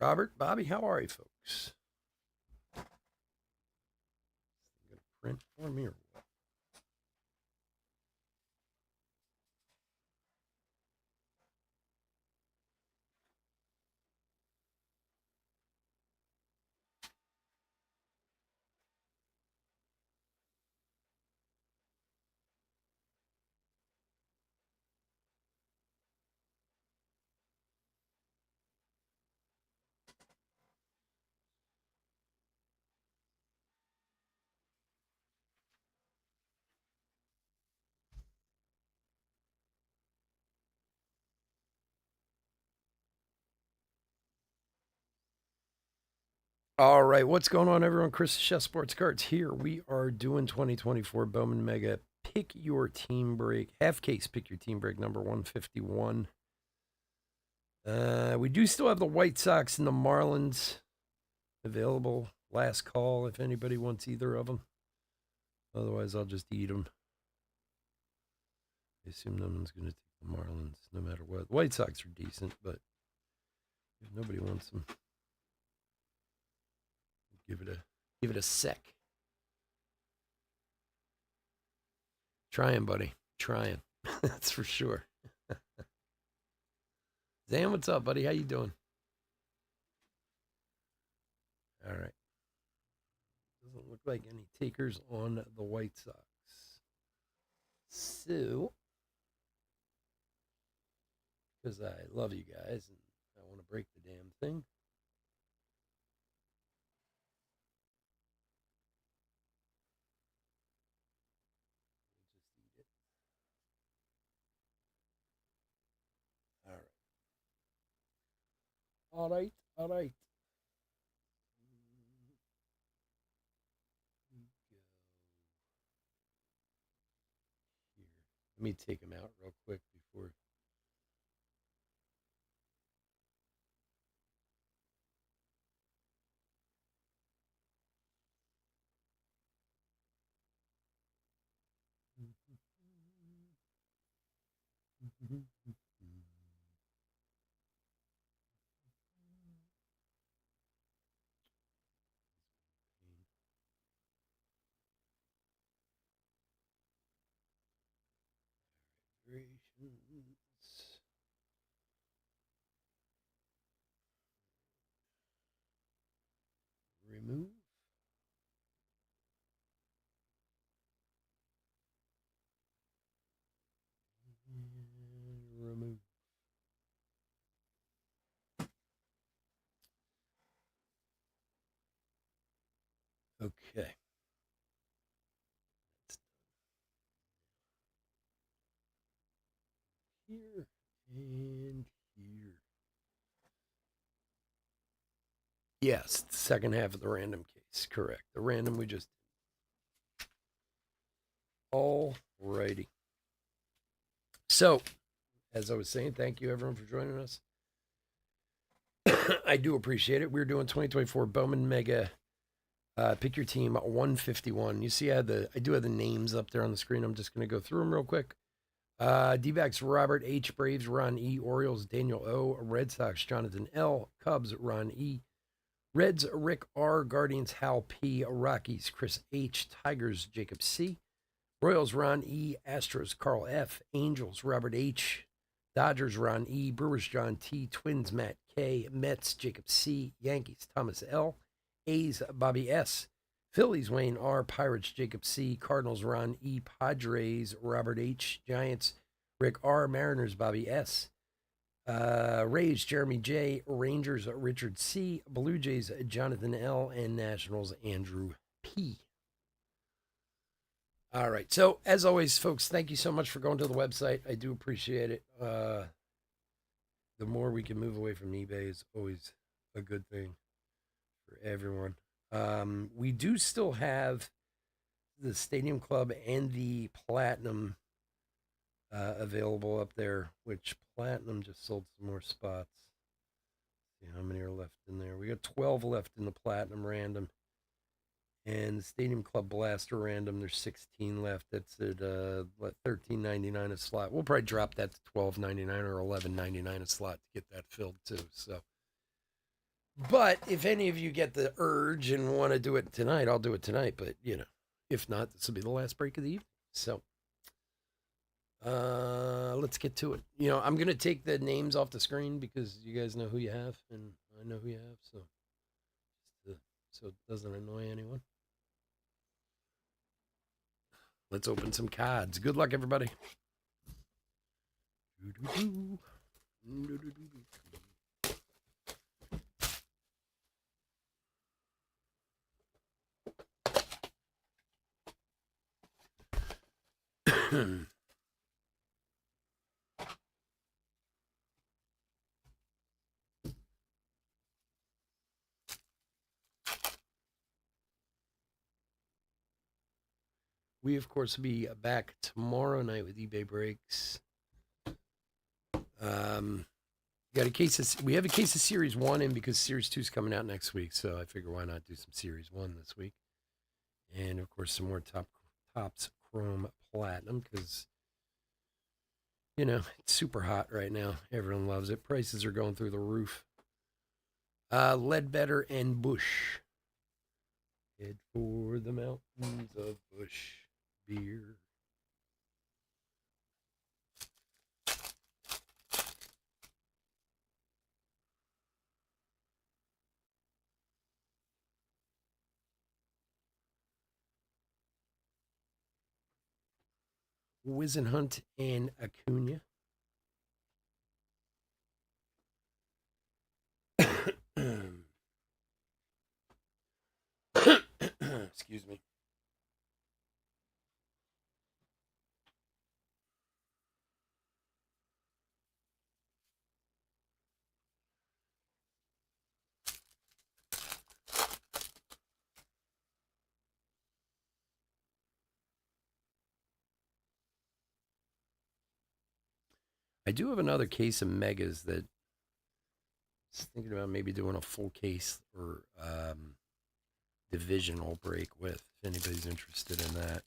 Robert, Bobby, how are you, folks? You gonna print for me or what? All right, what's going on, everyone? Chris the Chef Sports Cards here. We are doing 2024 Bowman Mega Pick Your Team Break, half case Pick Your Team Break number 151. We do still have the White Sox and the Marlins available. Last call if anybody wants either of them. Otherwise, I'll just eat them. I assume no one's going to take the Marlins no matter what. The White Sox are decent, but if nobody wants them, give it a sec. Trying, buddy. Trying. That's for sure. Zan, what's up, buddy? How you doing? All right. Doesn't look like any takers on the White Sox. So, because I love you guys and I want to break the damn thing. Just eat it. All right. All right. All right. Here. Let me take them out real quick before. Remove. And remove. Okay. Here and here. Yes, the second half of the random case. Correct. The random we just. All righty. So, as I was saying, thank you everyone for joining us. I do appreciate it. We're doing 2024 Bowman Mega Pick Your Team 151. You see, I do have the names up there on the screen. I'm just going to go through them real quick. D-backs Robert H, Braves Ron E, Orioles Daniel O, Red Sox Jonathan L, Cubs Ron E, Reds Rick R, Guardians Hal P, Rockies Chris H, Tigers Jacob C, Royals Ron E, Astros Carl F, Angels Robert H, Dodgers Ron E, Brewers John T, Twins Matt K, Mets Jacob C, Yankees Thomas L, A's Bobby S, Phillies Wayne R, Pirates Jacob C, Cardinals Ron E, Padres Robert H, Giants Rick R, Mariners Bobby S, Rays Jeremy J, Rangers Richard C, Blue Jays Jonathan L, and Nationals Andrew P. All right. So, as always, folks, thank you so much for going to the website. I do appreciate it. The more we can move away from eBay is always a good thing for everyone. We do still have the Stadium Club and the Platinum available up there, which Platinum just sold some more spots. See how many are left in there. We got 12 left in the Platinum Random. And the Stadium Club Blaster Random, there's 16 left. That's at $13.99 a slot. We'll probably drop that to $12.99 or $11.99 a slot to get that filled too. So, But if any of you get the urge and want to do it tonight, I'll do it tonight. But if not, this will be the last break of the evening. So let's get to it. I'm gonna take the names off the screen because you guys know who you have and I know who you have. So it doesn't annoy anyone. Let's open some cards. Good luck, everybody. We, of course, will be back tomorrow night with eBay Breaks. Got a case of, we have a case of Series 1 in because Series 2 is coming out next week. So I figure why not do some Series 1 this week. And, of course, some more Topps Chrome Platinum because, it's super hot right now. Everyone loves it. Prices are going through the roof. Ledbetter and Bush. Head for the mountains of Bush beer. Wizenhunt and Acuna. Excuse me. I do have another case of megas that I was thinking about maybe doing a full case or divisional break with, if anybody's interested in that.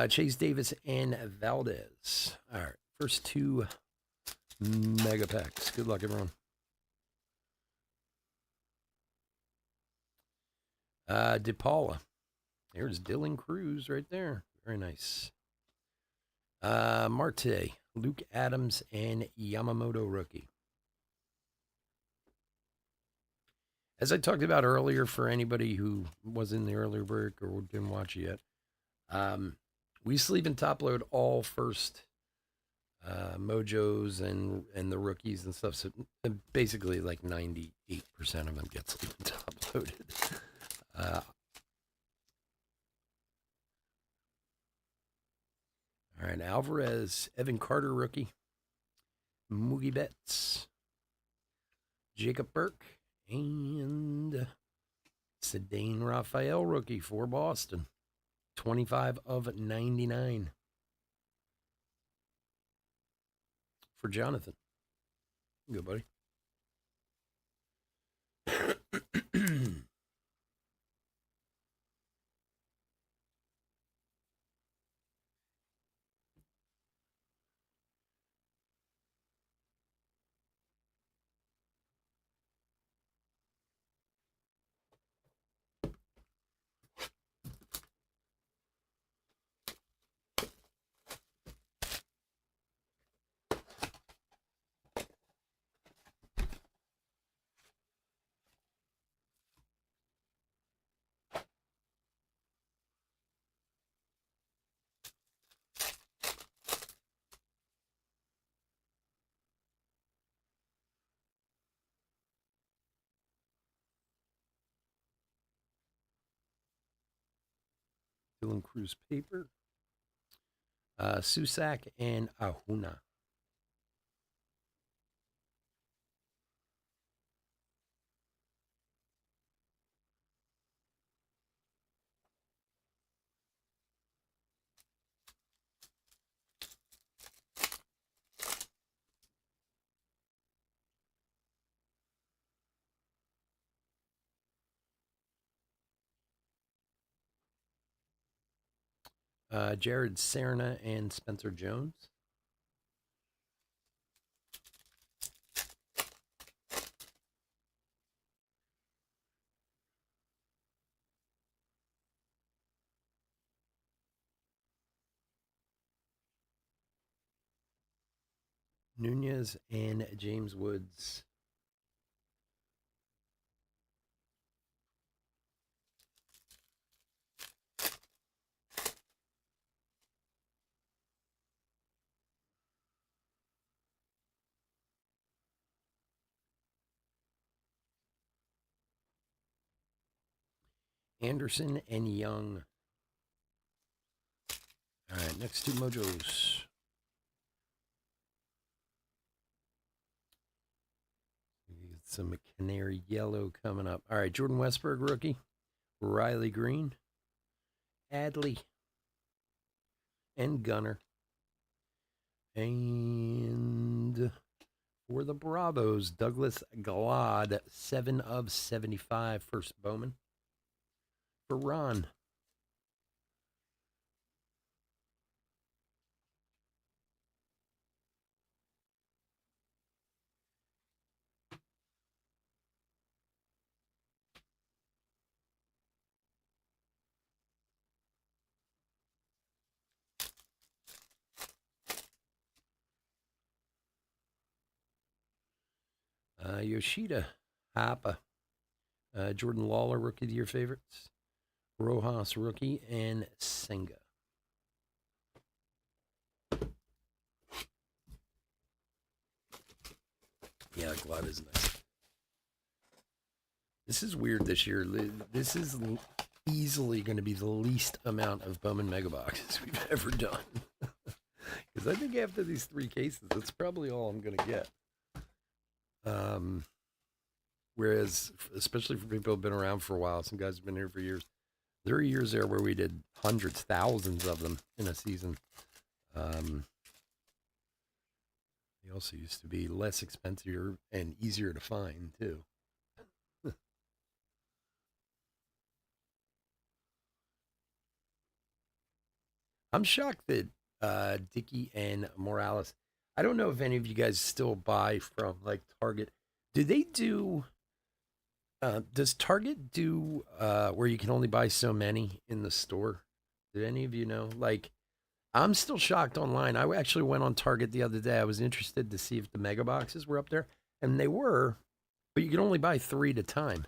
Chase Davis and Valdez. All right, first two mega packs. Good luck, everyone. DePaula. There's Dylan Cruz right there. Very nice. Marte, Luke Adams, and Yamamoto rookie. As I talked about earlier, for anybody who was in the earlier break or didn't watch it yet, we sleeve and top load all first mojos and the rookies and stuff. So basically, like 98% of them get sleeve and top loaded. All right, Alvarez, Evan Carter rookie, Moogie Betts, Jacob Burke, and Cedane Raphael rookie for Boston. 25 of 99 for Jonathan. Good, buddy. Dylan Cruz paper. Susak and Ahuna. Jared Serna and Spencer Jones. Nunez and James Woods. Anderson and Young. All right, next two mojos. Some canary yellow coming up. All right, Jordan Westberg, rookie. Riley Green. Adley. And Gunner. And for the Bravos, Douglas Glad, 7 of 75, first Bowman. For Ron. Yoshida, Hapa, Jordan Lawler, rookie of your favorites. Rojas, rookie, and Senga. Yeah, Glad is nice. This is weird this year. This is easily going to be the least amount of Bowman Mega Boxes we've ever done. Because I think after these 3 cases, that's probably all I'm going to get. Whereas, especially for people who've been around for a while, some guys have been here for years. There are years there where we did hundreds, thousands of them in a season. They also used to be less expensive and easier to find, too. I'm shocked that Dickey and Morales. I don't know if any of you guys still buy from like Target. Do they do? Does Target do where you can only buy so many in the store? Did any of you know? Like, I'm still shocked online. I actually went on Target the other day. I was interested to see if the mega boxes were up there, and they were, but you could only buy 3 at a time.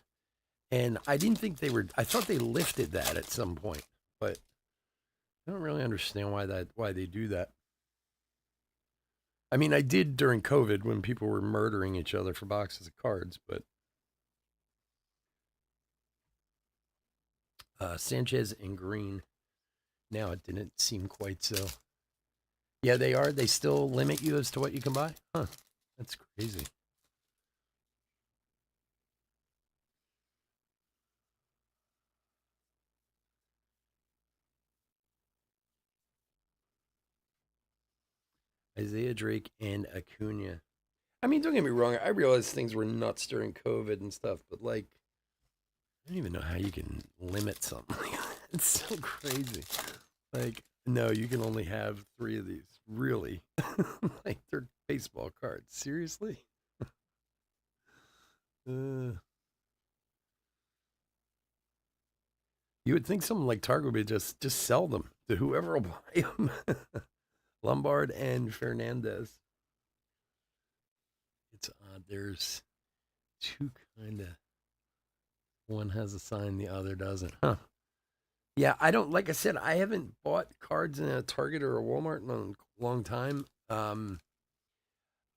And I didn't think they were. I thought they lifted that at some point, but I don't really understand why they do that. I mean, I did during COVID when people were murdering each other for boxes of cards, but Sanchez and Green. Now it didn't seem quite so. Yeah, they are. They still limit you as to what you can buy? Huh. That's crazy. Isaiah Drake and Acuna. I mean, don't get me wrong. I realize things were nuts during COVID and stuff, but like, I don't even know how you can limit something. It's so crazy. Like, no, you can only have 3 of these. Really? Like, they're baseball cards. Seriously? You would think something like Target would be just sell them to whoever will buy them. Lombard and Fernandez. It's odd. There's 2 kind of. One has a sign, the other doesn't. Huh. Yeah, I don't. Like I said, I haven't bought cards in a Target or a Walmart in a long time. I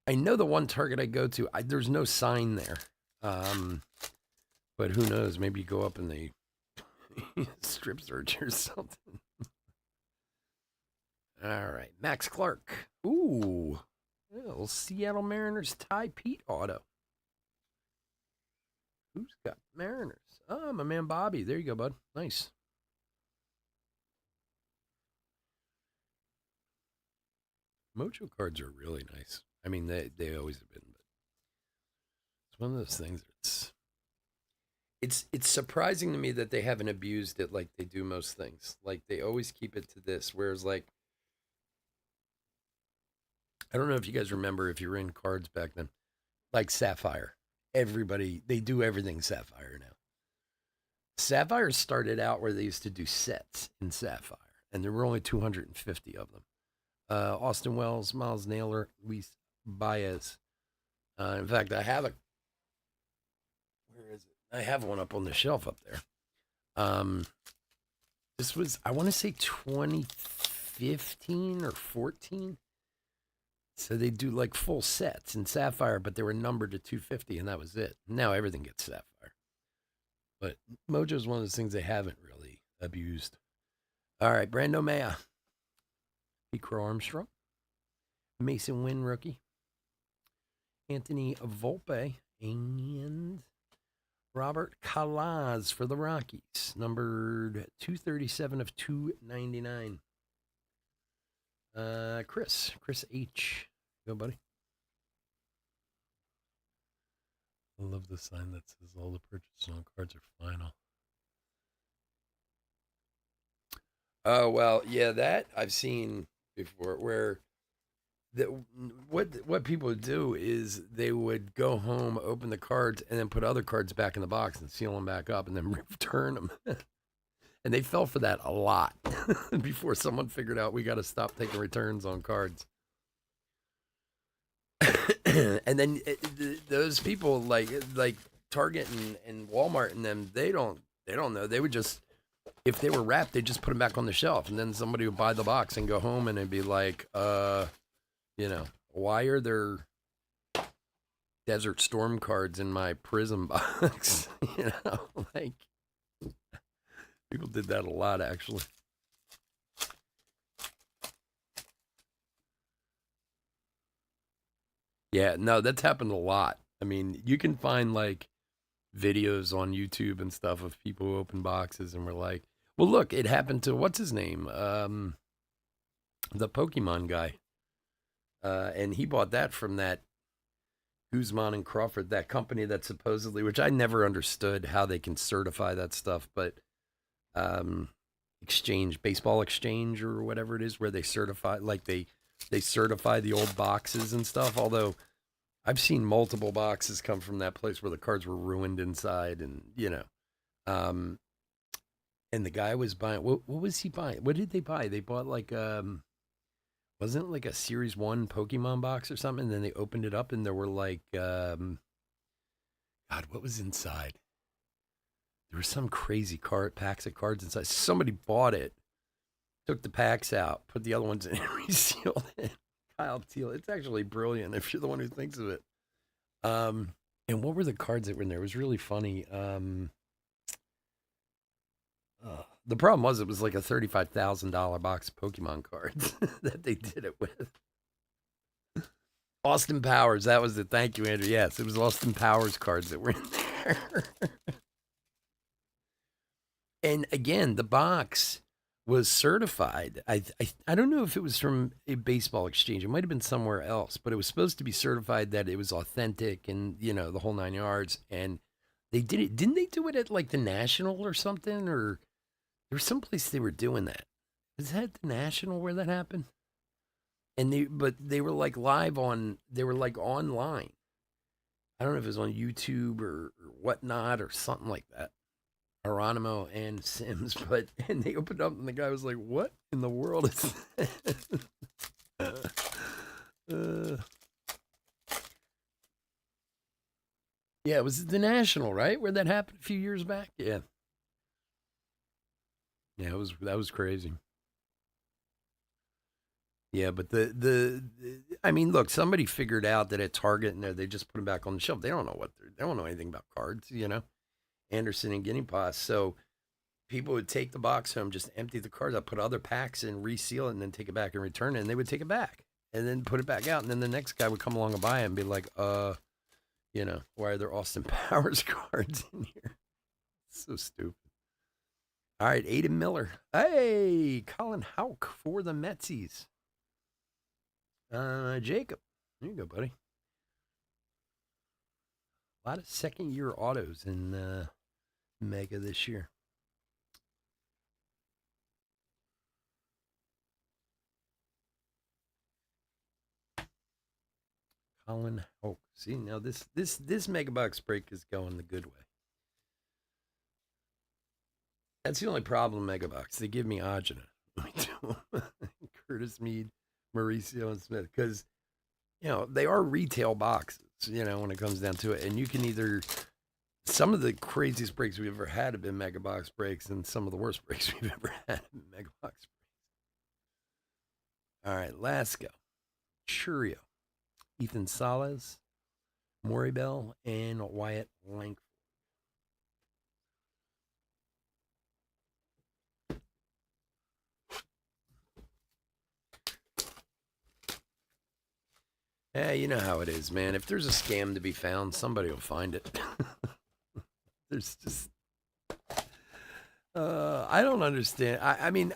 know the one Target I go to, there's no sign there. But who knows? Maybe you go up and they strip search or something. All right, Max Clark. Ooh, little Seattle Mariners Ty Pete auto. Who's got Mariners? Oh, my man Bobby. There you go, bud. Nice. Mojo cards are really nice. I mean, they always have been, but it's one of those things. it's surprising to me that they haven't abused it like they do most things. Like they always keep it to this, whereas like I don't know if you guys remember if you were in cards back then, like Sapphire. Everybody they do everything Sapphire now. Sapphire started out where they used to do sets in Sapphire, and there were only 250 of them. Austin Wells, Miles Naylor, Luis Baez. In fact, I have a where is it? I have one up on the shelf up there. Um, this was I want to say 2015 or 14. So they do like full sets in Sapphire, but they were numbered to 250, and that was it. Now everything gets Sapphire. But Mojo's one of those things they haven't really abused. All right, Brando Maya, Pete Crow Armstrong, Mason Wynn rookie, Anthony Volpe, and Robert Calaz for the Rockies, numbered 237 of 299. Chris H. Go, buddy. I love the sign that says all the purchases on cards are final. Oh, well, yeah, that I've seen before where the, what people would do is they would go home, open the cards, and then put other cards back in the box and seal them back up and then return them. And they fell for that a lot before someone figured out we got to stop taking returns on cards. And then those people like Target and Walmart and them, they don't know. They would just, if they were wrapped, they'd just put them back on the shelf, and then somebody would buy the box and go home and it'd be like, why are there Desert Storm cards in my Prism box? Like people did that a lot actually. Yeah, no, that's happened a lot. I mean, you can find like videos on YouTube and stuff of people who open boxes and were like, well, look, it happened to what's his name? The Pokemon guy. And he bought that from that Guzman and Crawford, that company that supposedly, which I never understood how they can certify that stuff, but baseball exchange or whatever it is, where they certify, like they certify the old boxes and stuff. Although I've seen multiple boxes come from that place where the cards were ruined inside, and and the guy was buying. What was he buying? What did they buy? They bought like wasn't it like a Series 1 Pokemon box or something? And then they opened it up and there were like, God, what was inside? There were some crazy packs of cards inside. Somebody bought it, took the packs out, put the other ones in, and resealed it. Kyle Teal. It's actually brilliant if you're the one who thinks of it. And what were the cards that were in there? It was really funny. The problem was it was like a $35,000 box of Pokemon cards that they did it with. Austin Powers, that was it. Thank you, Andrew. Yes, it was Austin Powers cards that were in there. And again, the box was certified. I don't know if it was from a baseball exchange. It might have been somewhere else, but it was supposed to be certified that it was authentic and the whole 9 yards. And they did it. Didn't they do it at like the National or something? Or there was someplace they were doing that. Was that the National where that happened? And they were like live on. They were like online. I don't know if it was on YouTube or whatnot or something like that. Geronimo and Sims, and they opened up and the guy was like, "What in the world is this?" Yeah, it was the National, right, where that happened a few years back. Yeah, that was crazy. Yeah, but I mean, look, somebody figured out that at Target and they just put them back on the shelf. They don't know they don't know anything about cards, Anderson and Guinea Pass. So people would take the box home, just empty the cards out, put other packs in, reseal it, and then take it back and return it. And they would take it back and then put it back out. And then the next guy would come along and buy it and be like, why are there Austin Powers cards in here? So stupid. All right, Aiden Miller. Hey, Colin Houck for the Metsies. Jacob. There you go, buddy. A lot of second-year autos in mega this year. Colin Hoke. See, now this mega box break is going the good way. That's the only problem, mega box. They give me Agena. Curtis Mead, Mauricio, and Smith, because they are retail boxes. When it comes down to it, and you can either some of the craziest breaks we've ever had have been mega box breaks, and some of the worst breaks we've ever had have been mega box breaks. All right, last go. Churio, Ethan Salas, Maury Bell, and Wyatt Langford. Yeah, you know how it is, man. If there's a scam to be found, somebody will find it. There's just, I don't understand. I mean,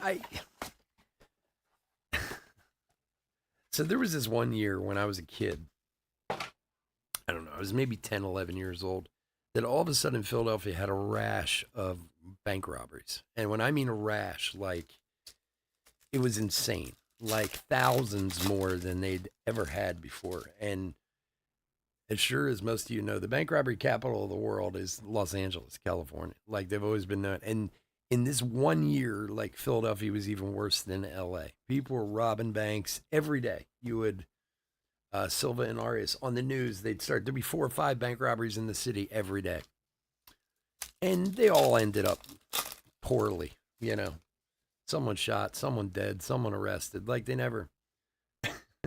so there was this one year when I was a kid. I don't know. I was maybe 10, 11 years old. That all of a sudden Philadelphia had a rash of bank robberies. And when I mean a rash, like it was insane, like thousands more than they'd ever had before. And as sure as most of you know, the bank robbery capital of the world is Los Angeles, California. Like they've always been known. And in this one year, like Philadelphia was even worse than LA. People were robbing banks every day. You would, Silva and Arias on the news, there'd be 4 or 5 bank robberies in the city every day. And they all ended up poorly, Someone shot, someone dead, someone arrested. Like they never.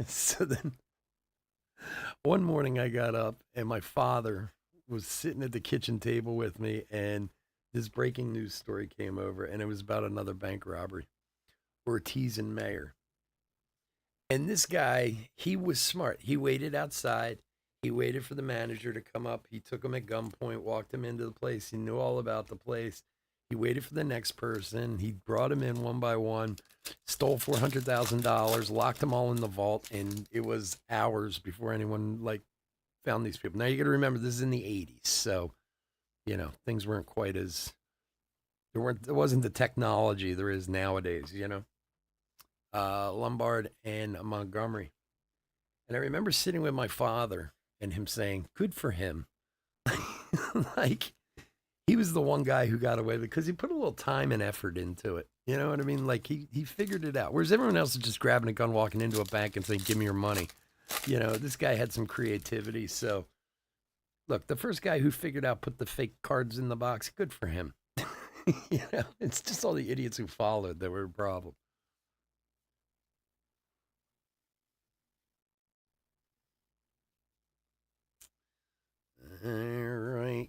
So then one morning I got up and my father was sitting at the kitchen table with me, and this breaking news story came over, and it was about another bank robbery. Ortiz and Mayer. And this guy, he was smart. He waited outside. He waited for the manager to come up. He took him at gunpoint, walked him into the place. He knew all about the place. He waited for the next person. He brought him in one by one, stole $400,000, locked them all in the vault, and it was hours before anyone found these people. Now you got to remember this is in the '80s, so things weren't quite as there wasn't the technology there is nowadays. Lombard and Montgomery, and I remember sitting with my father and him saying, "Good for him." Like he was the one guy who got away with it because he put a little time and effort into it. You know what I mean? Like he figured it out. Whereas everyone else is just grabbing a gun, walking into a bank and saying, "Give me your money." This guy had some creativity. So look, the first guy who figured out put the fake cards in the box, good for him. It's just all the idiots who followed that were a problem. All right.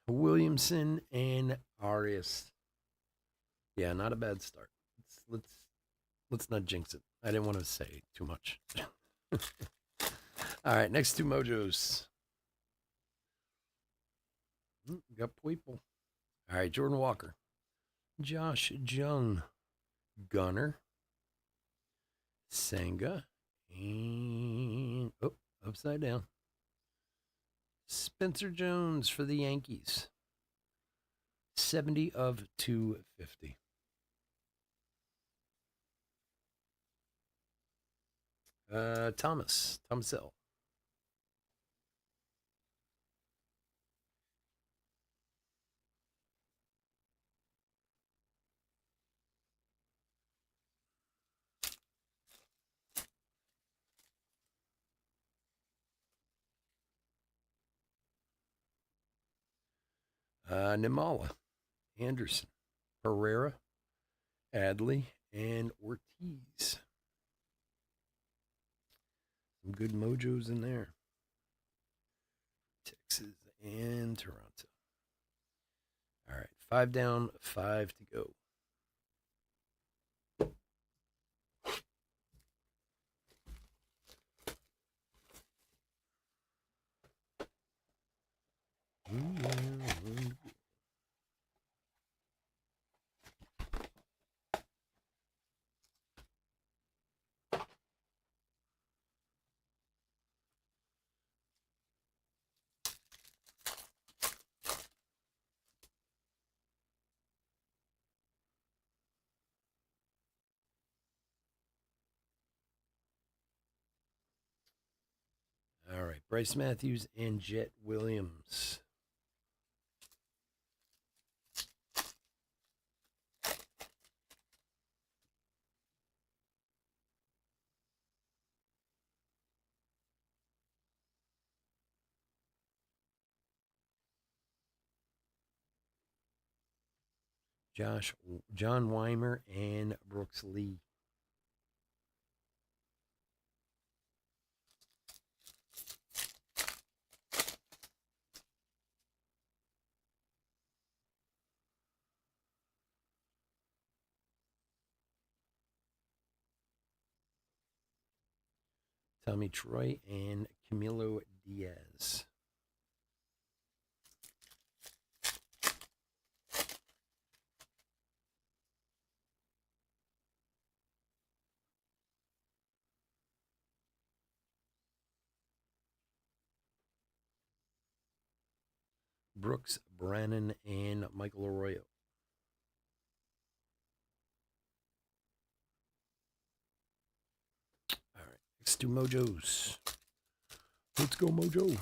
Williamson and Arias. Yeah, not a bad start. Let's not jinx it. I didn't want to say too much. All right, next two mojos. Got people. All right, Jordan Walker, Josh Jung, Gunner, Senga, and upside down. Spencer Jones for the Yankees. 70 of 250. Thomas L. Nimala, Anderson, Herrera, Adley, and Ortiz. Some good mojos in there. Texas and Toronto. All right, 5 down, 5 to go. Bryce Matthews and Jet Williams. John Weimer and Brooks Lee. Tommy Troy and Camilo Diaz. Brooks Brannon and Michael Arroyo. All right, let's do Mojos. Let's go, Mojo.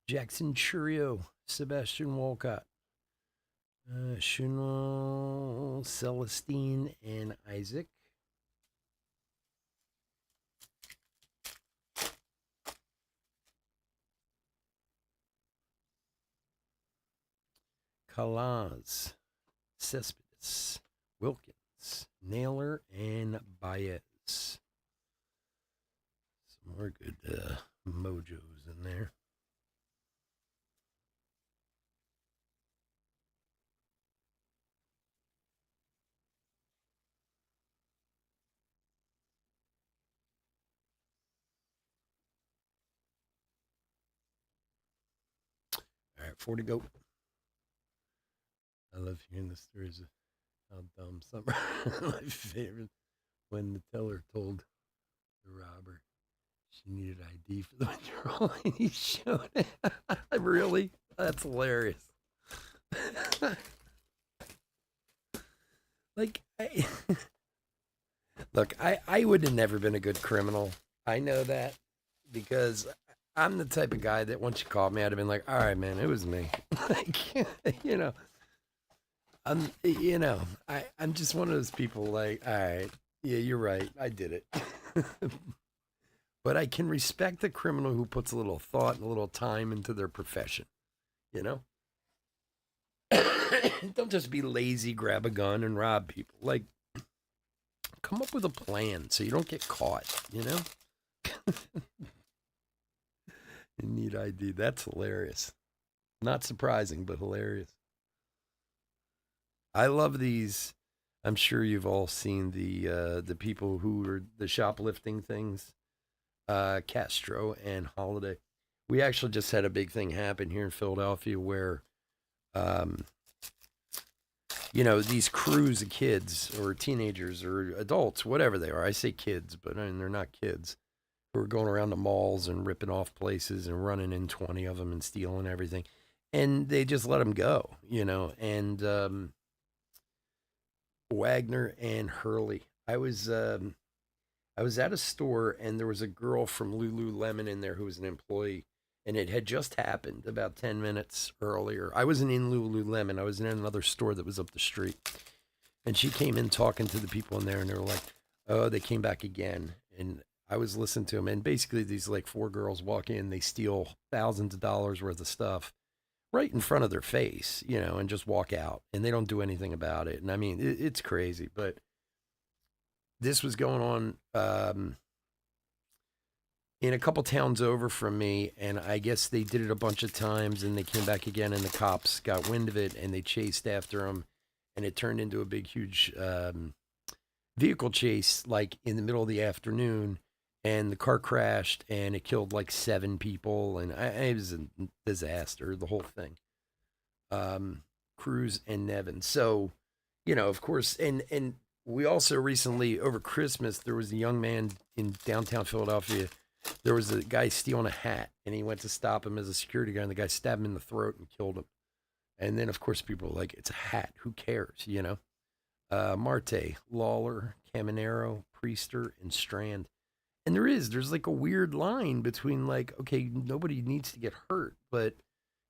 Jackson Churio, Sebastian Walcott, Shunal Celestine, and Isaac. Kalaz, Cespedes, Wilkins, Naylor, and Baez. Some more good mojos in there. All right, 4 to go. I love hearing the stories of how dumb some my favorite when the teller told the robber she needed ID for the withdrawal and he showed it. Really? That's hilarious. Like, look, I would have never been a good criminal. I know that because I'm the type of guy that once you called me, I'd have been like, all right, man, it was me. Like, you know, I'm just one of those people like, all right, yeah, you're right. I did it. But I can respect the criminal who puts a little thought and a little time into their profession, you know? Don't just be lazy, grab a gun and rob people. Like, come up with a plan so you don't get caught, you know? You need ID. That's hilarious. Not surprising, but hilarious. I love these. I'm sure you've all seen the people who are the shoplifting things. Castro and Holiday. We actually just had a big thing happen here in Philadelphia where, um, these crews of kids or teenagers or adults, whatever they are. I say kids, but I mean, they're not kids. Who are going around the malls and ripping off places and running in 20 of them and stealing everything. And they just let them go, and Wagner and Hurley. I was at a store and there was a girl from Lululemon in there who was an employee, and it had just happened about 10 minutes earlier. I wasn't in Lululemon, I was in another store that was up the street. And she came in talking to the people in there, and they were like, oh, they came back again. And I was listening to them, and basically these like 4 girls walk in, they steal thousands of dollars worth of stuff right in front of their face, and just walk out, and they don't do anything about it. And I mean, it's crazy, but this was going on in a couple towns over from me, and I guess they did it a bunch of times, and they came back again, and the cops got wind of it, and they chased after them, and it turned into a big, huge vehicle chase, like in the middle of the afternoon, and the car crashed, and it killed like 7 people, and it was a disaster, the whole thing. Cruz and Nevin. So, of course, and we also recently over Christmas there was a young man in downtown Philadelphia. There was a guy stealing a hat, and he went to stop him as a security guard, and the guy stabbed him in the throat and killed him. And then, of course, people were like, "It's a hat. Who cares?" Marte, Lawler, Caminero, Priester, and Strand. And there's like a weird line between like, okay, nobody needs to get hurt, but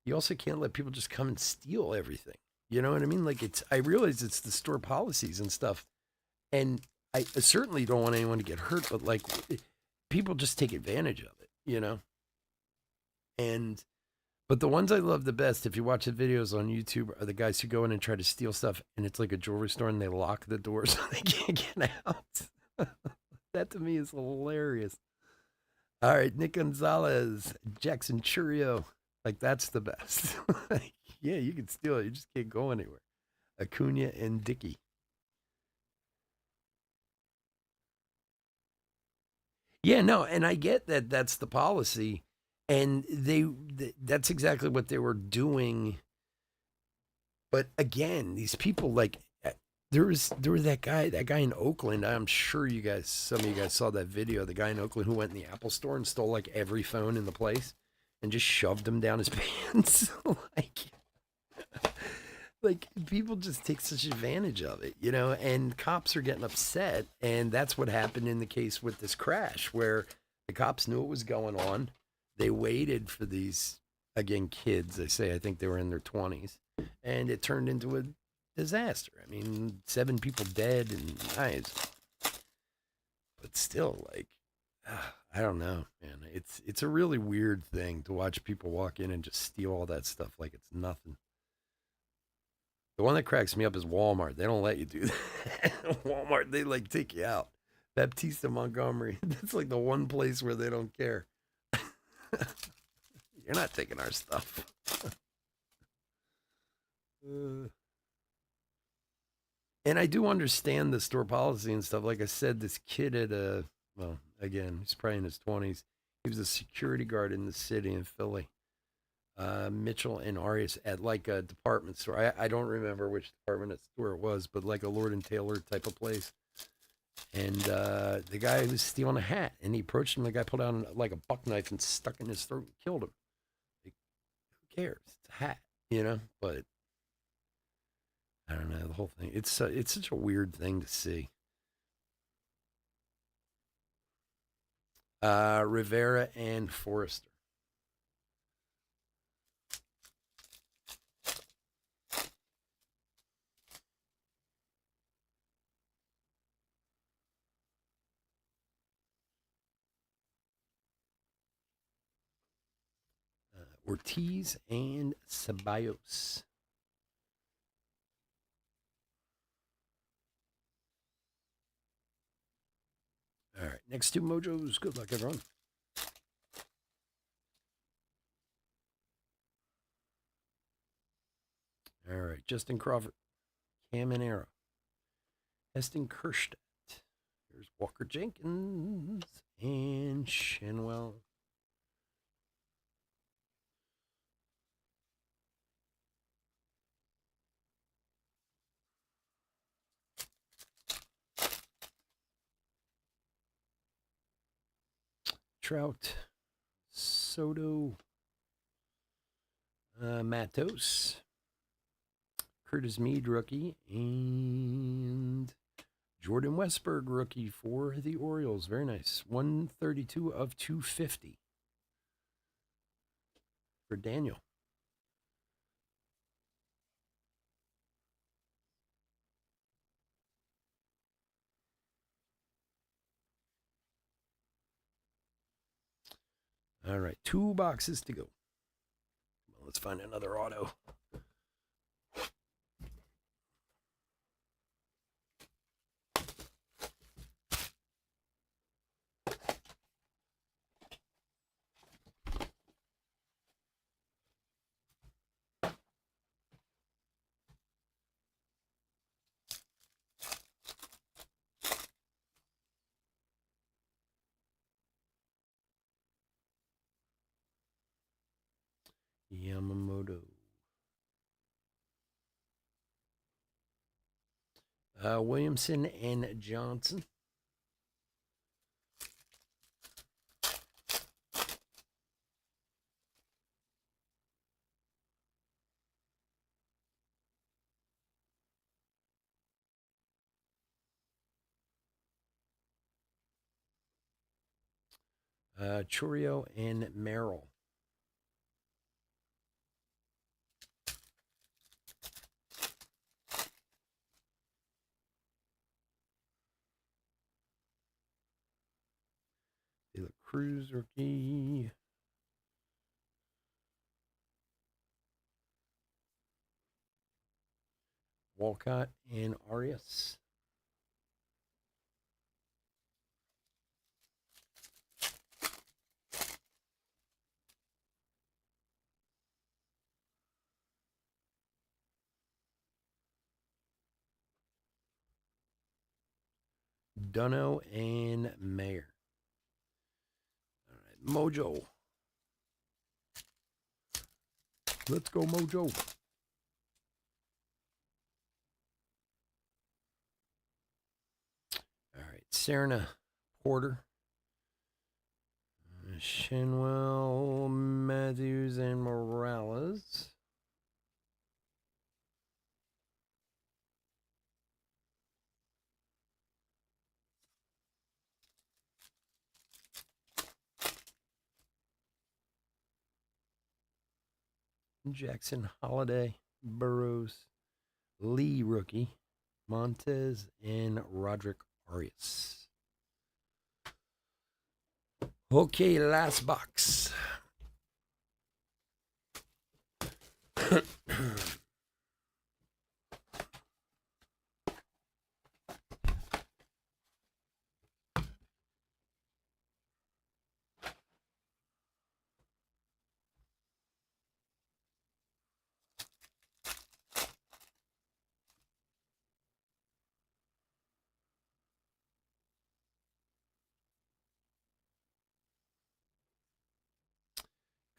you also can't let people just come and steal everything. You know what I mean? Like I realize it's the store policies and stuff. And I certainly don't want anyone to get hurt, but like people just take advantage of it, you know? And but the ones I love the best, if you watch the videos on YouTube, are the guys who go in and try to steal stuff, and it's like a jewelry store, and they lock the door so they can't get out. That to me is hilarious. All right, Nick Gonzalez, Jackson Churio, like that's the best. Like, yeah, you can steal it, you just can't go anywhere. Acuna and Dickey. Yeah, no, and I get that that's the policy, and that's exactly what they were doing. But again, these people like there was that guy in Oakland. I'm sure some of you guys saw that video. The guy in Oakland who went in the Apple store and stole like every phone in the place and just shoved them down his pants. Like people just take such advantage of it, you know, and cops are getting upset. And that's what happened in the case with this crash where the cops knew what was going on. They waited for these, again, kids. I think they were in their 20s, and it turned into a disaster. I mean, 7 people dead and knives. But still, like, I don't know, man. It's a really weird thing to watch people walk in and just steal all that stuff like it's nothing. The one that cracks me up is Walmart. They don't let you do that. Walmart, they like take you out. Baptista Montgomery. That's like the one place where they don't care. You're not taking our stuff. And I do understand the store policy and stuff. Like I said, this kid well, again, he's probably in his 20s. He was a security guard in the city in Philly. Mitchell and Arias at like a department store. I don't remember which department store it was, but like a Lord and Taylor type of place. And the guy was stealing a hat, and he approached him. The guy pulled out like a buck knife and stuck in his throat and killed him. Like, who cares? It's a hat, you know. But I don't know the whole thing. It's such a weird thing to see. Rivera and Forrester. Ortiz and Ceballos. All right, next 2 mojos. Good luck, everyone. All right, Justin Crawford, Cam Minero, Heston Kerstedt. Here's Walker Jenkins and Shenwell. Trout, Soto, Matos, Curtis Mead, rookie, and Jordan Westberg, rookie for the Orioles. Very nice. 132 of 250 for Daniel. All right, 2 boxes to go. Well, let's find another auto. Yamamoto. Williamson and Johnson. Churio and Merrill. De La Cruz rookie. Walcott and Arias. Dunno and Mayer. All right, Mojo. Let's go, Mojo. All right, Serna Porter. Shinwell, Matthews, and Morales. Jackson, Holiday, Burrows, Lee rookie, Montez, and Roderick Arias. Okay, last box.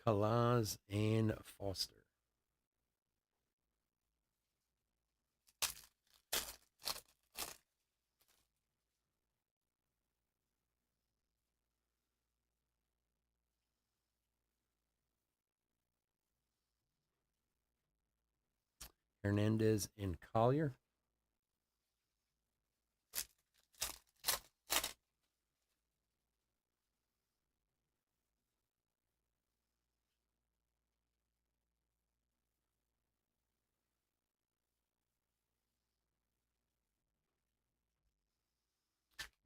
Kalaz and Foster. Hernandez and Collier.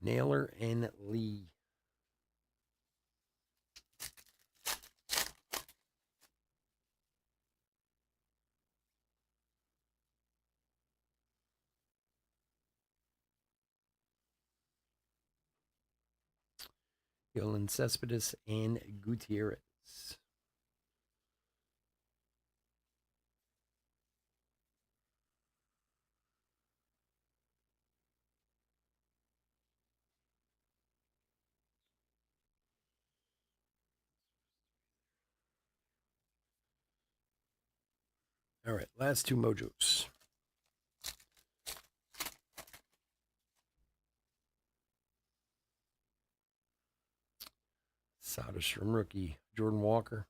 Naylor and Lee. Yolan Cespedes and Gutierrez. All right, last two Mojos. Soderstrom rookie, Jordan Walker.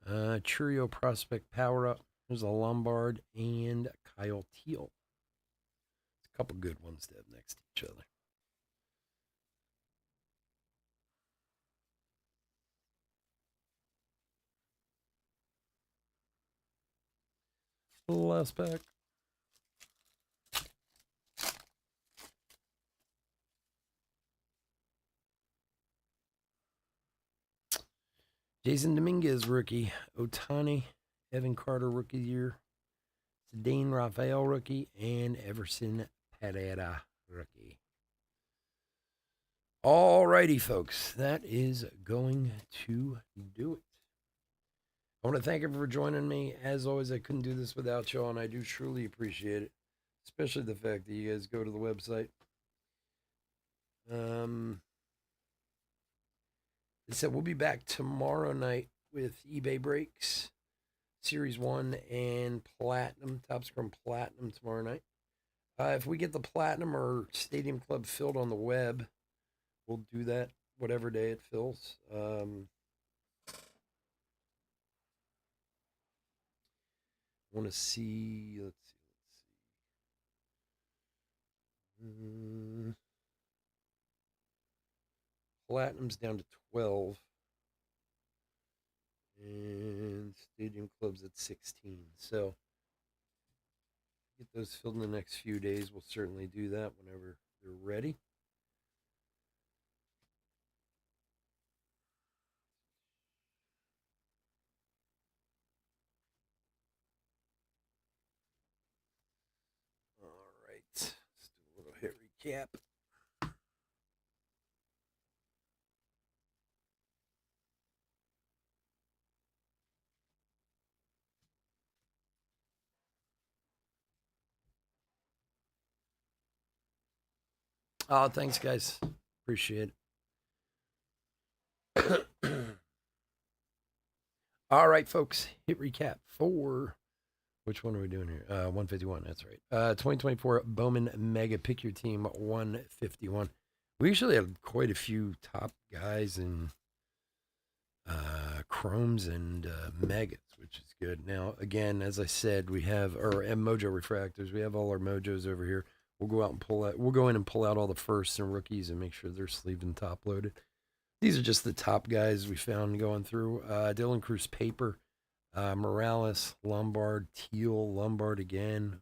Churio prospect power up. There's a Lombard and Kyle Teal. A couple good ones to have next to each other. Last pack. Jason Dominguez rookie, Otani, Evan Carter rookie year, Dane Raphael rookie, and Everson Pereira rookie. All righty, folks. That is going to do it. I want to thank everyone for joining me. As always, I couldn't do this without y'all, and I do truly appreciate it, especially the fact that you guys go to the website. They said we'll be back tomorrow night with eBay breaks, Series 1 and Platinum, Top Scrum Platinum tomorrow night. If we get the Platinum or Stadium Club filled on the web, we'll do that whatever day it fills. Want to see, let's see. Platinum's down to 12. And Stadium Club's at 16. So get those filled in the next few days. We'll certainly do that whenever they're ready. All right. Let's do a little hit recap. Oh, thanks, guys. Appreciate it. All right, folks. Hit recap for which one are we doing here? 151. That's right. 2024 Bowman Mega. Pick your team 151. We usually have quite a few top guys in chromes and megas, which is good. Now, again, as I said, we have our Mojo refractors. We have all our mojos over here. We'll go out and pull out. We'll go in and pull out all the firsts and rookies and make sure they're sleeved and top loaded. These are just the top guys we found going through. Dylan Cruz paper, Morales, Lombard, Teal, Lombard again,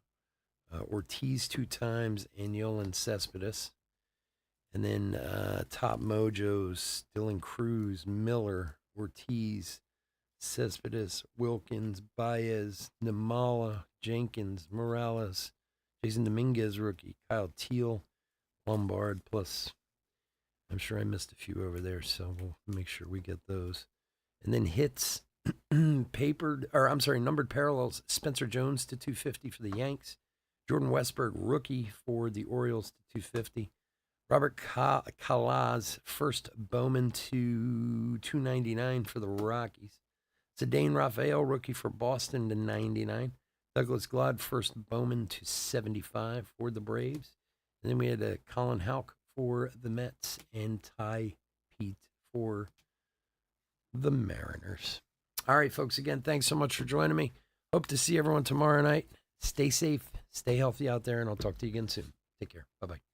Ortiz 2 times, and Yolan Cespedes. And then top mojos, Dylan Cruz, Miller, Ortiz, Cespedes, Wilkins, Baez, Namala, Jenkins, Morales, Jason Dominguez rookie, Kyle Teal, Lombard, plus I'm sure I missed a few over there, so we'll make sure we get those. And then hits, numbered parallels, Spencer Jones to 250 for the Yanks, Jordan Westburg rookie for the Orioles to 250. Robert Calaz, first Bowman to 299 for the Rockies. Zidane Rafael, rookie for Boston to 99. Douglas Glad, first Bowman to 75 for the Braves. And then we had Colin Houck for the Mets and Ty Pete for the Mariners. All right, folks, again, thanks so much for joining me. Hope to see everyone tomorrow night. Stay safe, stay healthy out there, and I'll talk to you again soon. Take care. Bye-bye.